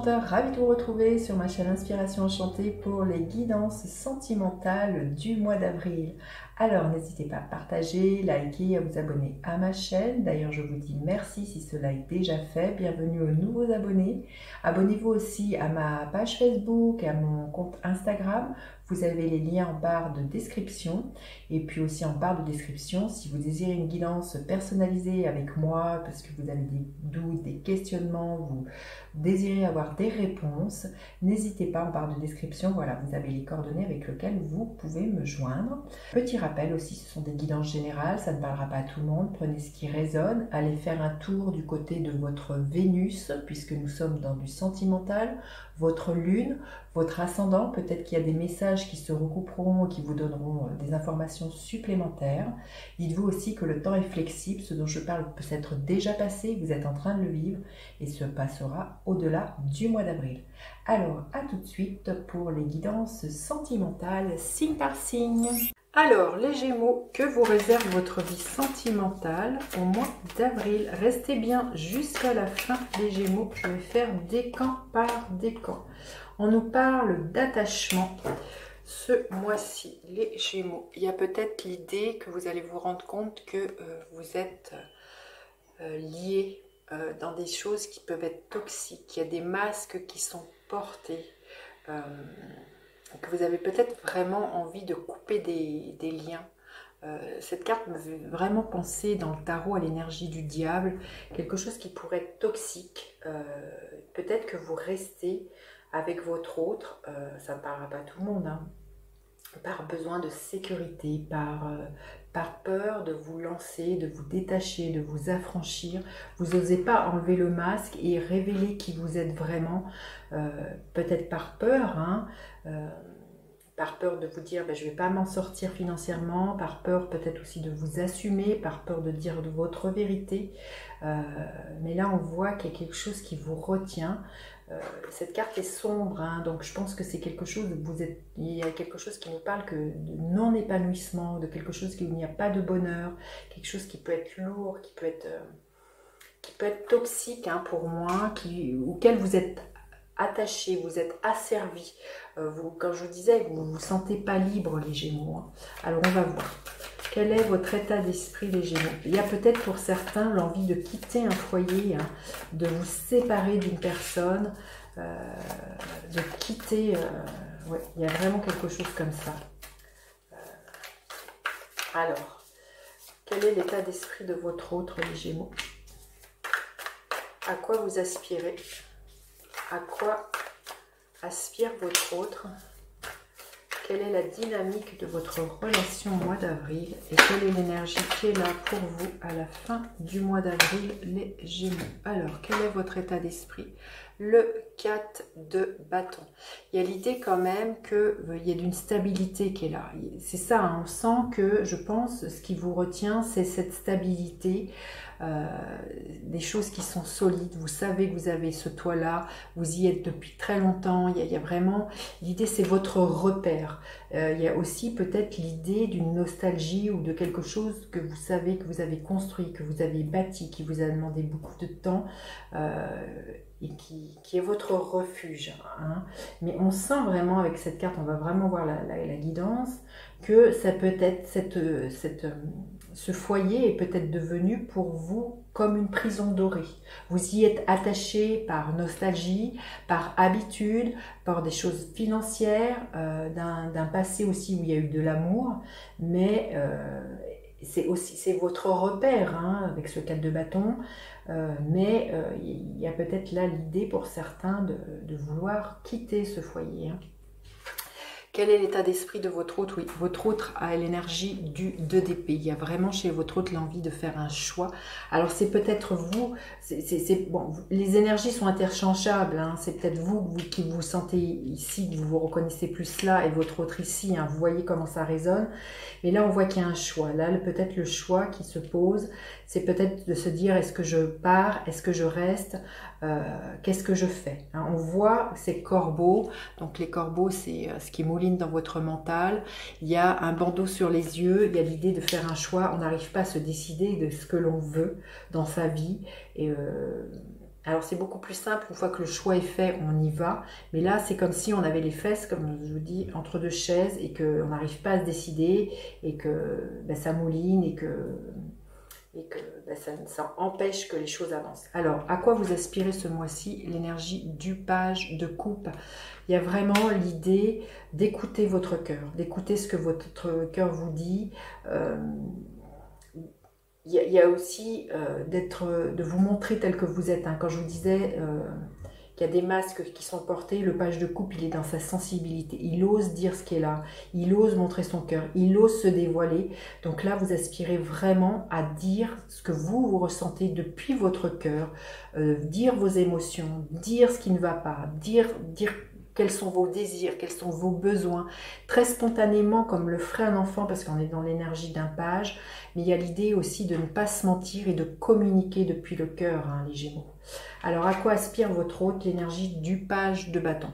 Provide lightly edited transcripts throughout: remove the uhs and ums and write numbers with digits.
enchanteur, ravi de vous retrouver sur ma chaîne Inspiration Enchantée pour les guidances sentimentales du mois d'avril. Alors n'hésitez pas à partager, liker, à vous abonner à ma chaîne. D'ailleurs je vous dis merci si cela est déjà fait. Bienvenue aux nouveaux abonnés. Abonnez-vous aussi à ma page Facebook, à mon compte Instagram. Vous avez les liens en barre de description. Et puis aussi en barre de description, si vous désirez une guidance personnalisée avec moi, parce que vous avez des doutes, des questionnements, vous désirez avoir des réponses, n'hésitez pas en barre de description. Voilà, vous avez les coordonnées avec lesquelles vous pouvez me joindre. Petit rappel aussi, ce sont des guidances générales, ça ne parlera pas à tout le monde. Prenez ce qui résonne. Allez faire un tour du côté de votre Vénus, puisque nous sommes dans du sentimental, votre lune, votre ascendant. Peut-être qu'il y a des messages qui se recouperont et qui vous donneront des informations supplémentaires. Dites-vous aussi que le temps est flexible, ce dont je parle peut s'être déjà passé, vous êtes en train de le vivre et se passera au-delà du mois d'avril. Alors, à tout de suite pour les guidances sentimentales, signe par signe. Alors, les Gémeaux, que vous réserve votre vie sentimentale au mois d'avril? Restez bien jusqu'à la fin des Gémeaux, je vais faire décan par décan. On nous parle d'attachement. Ce mois-ci, les Gémeaux, il y a peut-être l'idée que vous allez vous rendre compte que vous êtes liés dans des choses qui peuvent être toxiques. Il y a des masques qui sont portés, que vous avez peut-être vraiment envie de couper des liens. Cette carte me fait vraiment penser dans le tarot à l'énergie du diable, quelque chose qui pourrait être toxique. Peut-être que vous restez avec votre autre, ça ne parlera pas à tout le monde, hein, par besoin de sécurité, par peur de vous lancer, de vous détacher, de vous affranchir. Vous n'osez pas enlever le masque et révéler qui vous êtes vraiment, peut-être par peur, hein, par peur de vous dire ben, je ne vais pas m'en sortir financièrement, par peur peut-être aussi de vous assumer, par peur de dire de votre vérité. Mais là on voit qu'il y a quelque chose qui vous retient. Cette carte est sombre, hein, donc je pense que c'est quelque chose, il y a quelque chose qui nous parle de non-épanouissement, de quelque chose où il n'y a pas de bonheur, quelque chose qui peut être lourd, qui peut être toxique, hein, pour moi, auquel vous êtes attaché, vous êtes asservi. Quand je vous disais, vous ne vous sentez pas libre, les Gémeaux, hein. Alors on va voir. Quel est votre état d'esprit, les Gémeaux? Il y a peut-être pour certains l'envie de quitter un foyer, hein, de vous séparer d'une personne, de quitter... ouais, il y a vraiment quelque chose comme ça. Alors, quel est l'état d'esprit de votre autre, les Gémeaux? À quoi vous aspirez? À quoi aspire votre autre? Quelle est la dynamique de votre relation au mois d'avril? Et quelle est l'énergie qui est là pour vous à la fin du mois d'avril, les Gémeaux? Alors, quel est votre état d'esprit? Le 4 de bâton. Il y a l'idée quand même qu'il y a d'une stabilité qui est là. C'est ça, hein, on sent que, je pense, ce qui vous retient, c'est cette stabilité, des choses qui sont solides. Vous savez que vous avez ce toit-là, vous y êtes depuis très longtemps. Il y a vraiment, l'idée c'est votre repère. Il y a aussi peut-être l'idée d'une nostalgie ou de quelque chose que vous savez que vous avez construit, que vous avez bâti, qui vous a demandé beaucoup de temps, et qui est votre refuge, hein. Mais on sent vraiment avec cette carte, on va vraiment voir la guidance, que ça peut être ce foyer est peut-être devenu pour vous comme une prison dorée. Vous y êtes attaché par nostalgie, par habitude, par des choses financières, d'un passé aussi où il y a eu de l'amour, mais c'est votre repère, hein, avec ce 4 de bâton, mais il y a peut-être là l'idée pour certains de vouloir quitter ce foyer, hein. Quel est l'état d'esprit de votre autre? Oui, votre autre a l'énergie du 2 d'épée. Il y a vraiment chez votre autre l'envie de faire un choix. Alors c'est peut-être vous, bon, les énergies sont interchangeables, hein. C'est peut-être vous qui vous sentez ici, que vous vous reconnaissez plus là, et votre autre ici, hein. Vous voyez comment ça résonne. Mais là on voit qu'il y a un choix. Là peut-être le choix qui se pose, c'est peut-être de se dire est-ce que je pars, est-ce que je reste, qu'est-ce que je fais, hein. On voit ces corbeaux, donc les corbeaux c'est ce qui mouline dans votre mental, il y a un bandeau sur les yeux, il y a l'idée de faire un choix, on n'arrive pas à se décider de ce que l'on veut dans sa vie, et Alors c'est beaucoup plus simple, une fois que le choix est fait, on y va. Mais là, c'est comme si on avait les fesses, comme je vous dis, entre deux chaises et qu'on n'arrive pas à se décider et que ben, ça mouline et que ben, ça empêche que les choses avancent. Alors, à quoi vous aspirez ce mois-ci? L'énergie du page de coupe. Il y a vraiment l'idée d'écouter votre cœur, d'écouter ce que votre cœur vous dit. Il y a aussi de vous montrer tel que vous êtes. Hein. Quand je vous disais qu'il y a des masques qui sont portés, le page de coupe, il est dans sa sensibilité. Il ose dire ce qui est là. Il ose montrer son cœur. Il ose se dévoiler. Donc là, vous aspirez vraiment à dire ce que vous ressentez depuis votre cœur, dire vos émotions, dire ce qui ne va pas, dire quels sont vos désirs, quels sont vos besoins, très spontanément comme le ferait un enfant parce qu'on est dans l'énergie d'un page, mais il y a l'idée aussi de ne pas se mentir et de communiquer depuis le cœur, hein, les Gémeaux. Alors à quoi aspire votre hôte? L'énergie du page de bâton.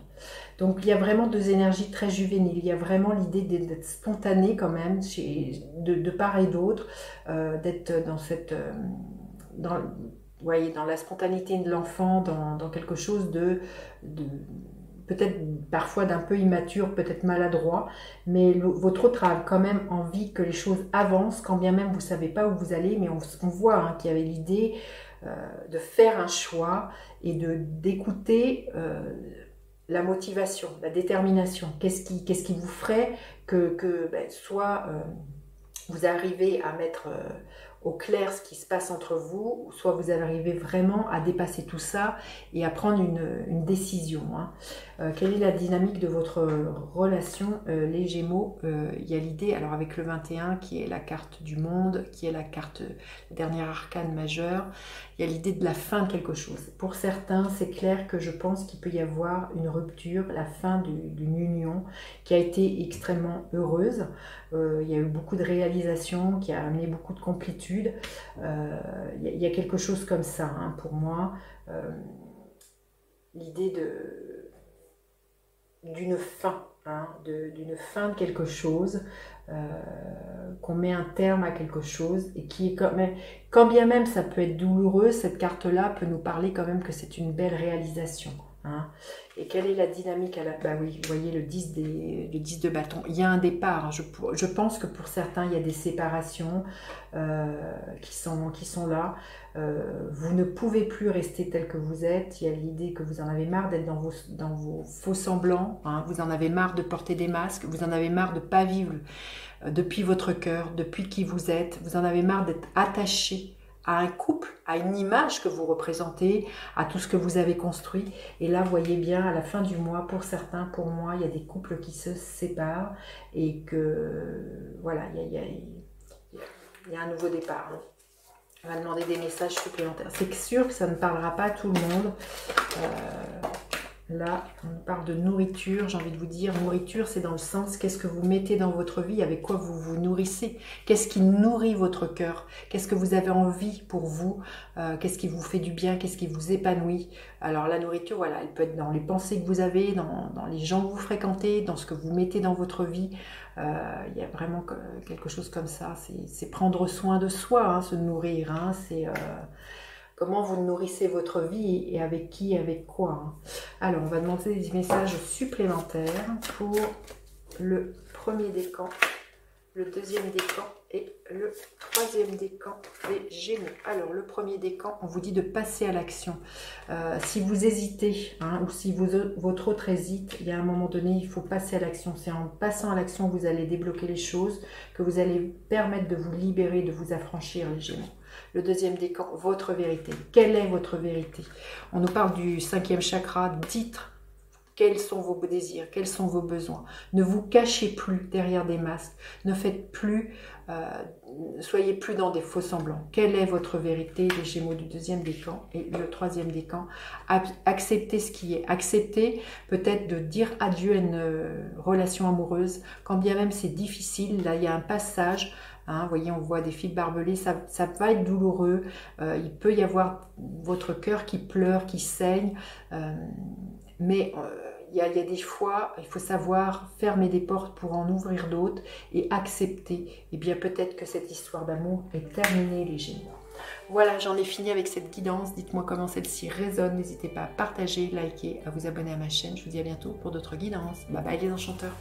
Donc il y a vraiment deux énergies très juvéniles, il y a vraiment l'idée d'être spontané quand même, de part et d'autre, d'être dans cette... voyez, dans la spontanéité de l'enfant, dans quelque chose de peut-être parfois d'un peu immature, peut-être maladroit, mais votre autre a quand même envie que les choses avancent, quand bien même vous ne savez pas où vous allez, mais on voit hein, qu'il y avait l'idée de faire un choix et d'écouter la motivation, la détermination. Qu'est-ce qui vous ferait que ben, soit vous arrivez à mettre au clair ce qui se passe entre vous, soit vous arrivez vraiment à dépasser tout ça et à prendre une décision. Hein. Quelle est la dynamique de votre relation, les Gémeaux? Il y a l'idée, alors avec le 21 qui est la carte du monde, qui est la carte dernière arcane majeure, il y a l'idée de la fin de quelque chose. Pour certains, c'est clair que je pense qu'il peut y avoir une rupture, la fin d'une union qui a été extrêmement heureuse. Il y a eu beaucoup de réalisations qui a amené beaucoup de complétude. Il y a quelque chose comme ça hein, pour moi. L'idée d'une fin, hein, d'une fin de quelque chose, qu'on met un terme à quelque chose et qui est quand bien même ça peut être douloureux, cette carte-là peut nous parler quand même que c'est une belle réalisation. Hein. Et quelle est la dynamique à la... Bah oui, vous voyez le 10 de bâton. Il y a un départ. Hein. Je pense que pour certains, il y a des séparations qui sont là. Vous ne pouvez plus rester tel que vous êtes. Il y a l'idée que vous en avez marre d'être dans vos faux semblants. Hein. Vous en avez marre de porter des masques. Vous en avez marre de ne pas vivre depuis votre cœur, depuis qui vous êtes. Vous en avez marre d'être attaché à un couple, à une image que vous représentez, à tout ce que vous avez construit. Et là, vous voyez bien, à la fin du mois, pour certains, pour moi, il y a des couples qui se séparent et que, voilà, il y a un nouveau départ. Hein. On va demander des messages supplémentaires. C'est sûr que ça ne parlera pas à tout le monde. Là, on parle de nourriture, j'ai envie de vous dire, nourriture, c'est dans le sens, qu'est-ce que vous mettez dans votre vie, avec quoi vous vous nourrissez, qu'est-ce qui nourrit votre cœur, qu'est-ce que vous avez envie pour vous, qu'est-ce qui vous fait du bien, qu'est-ce qui vous épanouit. Alors la nourriture, voilà, elle peut être dans les pensées que vous avez, dans les gens que vous fréquentez, dans ce que vous mettez dans votre vie. Il y a vraiment quelque chose comme ça, c'est prendre soin de soi, hein, se nourrir, hein, c'est... Comment vous nourrissez votre vie et avec qui, avec quoi. Hein. Alors, on va demander des messages supplémentaires pour le premier décan, le deuxième décan et le troisième décan des Gémeaux. Alors, le premier décan, on vous dit de passer à l'action. Si vous hésitez, hein, ou si votre autre hésite, il y a un moment donné, il faut passer à l'action. C'est en passant à l'action que vous allez débloquer les choses, que vous allez permettre de vous libérer, de vous affranchir, les Gémeaux. Le deuxième décan, votre vérité. Quelle est votre vérité? On nous parle du 5e chakra. Dites quels sont vos désirs, quels sont vos besoins. Ne vous cachez plus derrière des masques. Ne faites plus, soyez plus dans des faux semblants. Quelle est votre vérité? Les Gémeaux du deuxième décan et le troisième décan. Acceptez ce qui est. Acceptez peut-être de dire adieu à une relation amoureuse. Quand bien même c'est difficile, là il y a un passage. Hein, vous voyez, on voit des fils barbelés, ça va être douloureux. Il peut y avoir votre cœur qui pleure, qui saigne. Mais il y a des fois, il faut savoir fermer des portes pour en ouvrir d'autres et accepter. Et bien peut-être que cette histoire d'amour est terminée, les Gémeaux. Voilà, j'en ai fini avec cette guidance. Dites-moi comment celle-ci résonne. N'hésitez pas à partager, liker, à vous abonner à ma chaîne. Je vous dis à bientôt pour d'autres guidances. Bye bye les enchanteurs.